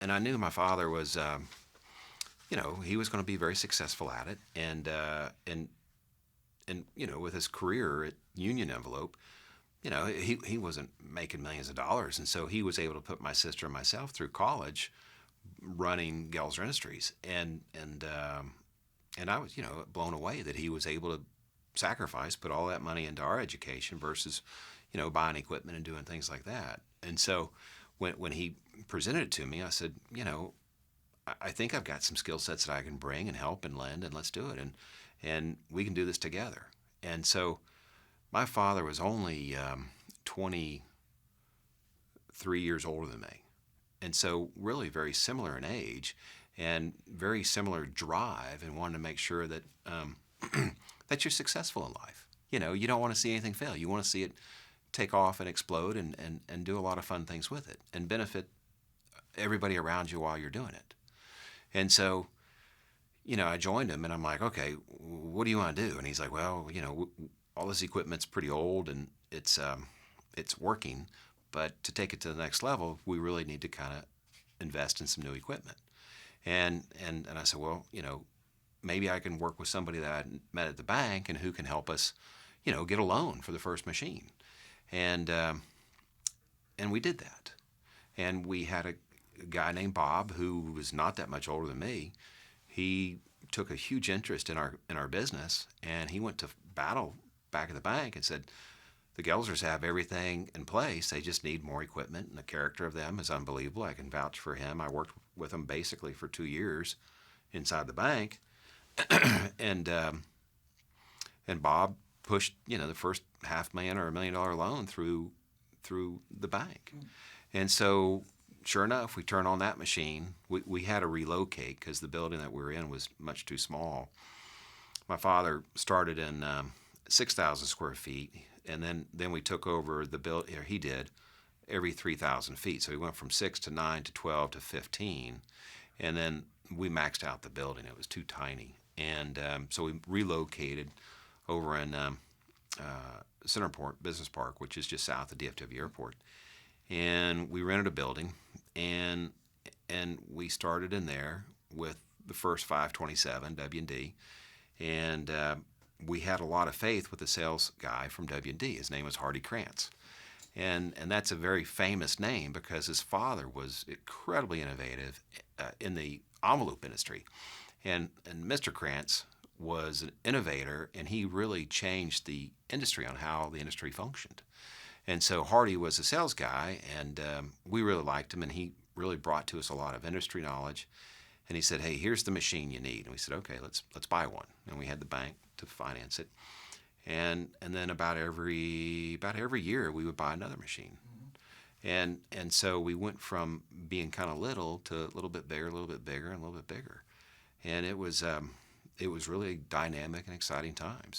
and I knew my father was, he was going to be very successful at it, and with his career at Union Envelope, he wasn't making millions of dollars, and so he was able to put my sister and myself through college running Goelzer Industries, and I was blown away that he was able to sacrifice, put all that money into our education versus buying equipment and doing things like that. And so when he presented it to me, I said, I think I've got some skill sets that I can bring and help and lend, and let's do it, and we can do this together. And so my father was only 23 years older than me, and so really very similar in age and very similar drive, and wanted to make sure that that you're successful in life. You don't want to see anything fail. You want to see it take off and explode, and do a lot of fun things with it and benefit everybody around you while you're doing it. And so, I joined him, and I'm like, okay, what do you want to do? And he's like, well, all this equipment's pretty old, and it's working, but to take it to the next level, we really need to kind of invest in some new equipment. And I said, well, maybe I can work with somebody that I met at the bank and who can help us, get a loan for the first machine. And we did that. And we had a guy named Bob who was not that much older than me. He took a huge interest in our business, and he went to battle back at the bank and said, the Goelzers have everything in place. They just need more equipment, and the character of them is unbelievable. I can vouch for him. I worked with him basically for 2 years inside the bank, and Bob pushed the first $500,000 or $1 million loan through the bank. And so sure enough, we turned on that machine. We had to relocate because the building that we were in was much too small. My father started in 6,000 square feet, and then we took over the build. He did every 3,000 feet. So we went from 6 to 9 to 12 to 15, and then we maxed out the building. It was too tiny, and so we relocated over in Centerport Business Park, which is just south of DFW Airport, and we rented a building, and we started in there with the first 527 W&D, and we had a lot of faith with the sales guy from W&D. His name was Hardy Krantz, and that's a very famous name because his father was incredibly innovative in the envelope industry, and Mr. Krantz was an innovator, and he really changed the industry on how the industry functioned. And so Hardy was a sales guy, and we really liked him, and he really brought to us a lot of industry knowledge. And he said, hey, here's the machine you need. And we said, okay, let's buy one. And we had the bank to finance it. And then about every year we would buy another machine. And so we went from being kind of little to a little bit bigger, a little bit bigger, and a little bit bigger. And it was really dynamic and exciting times.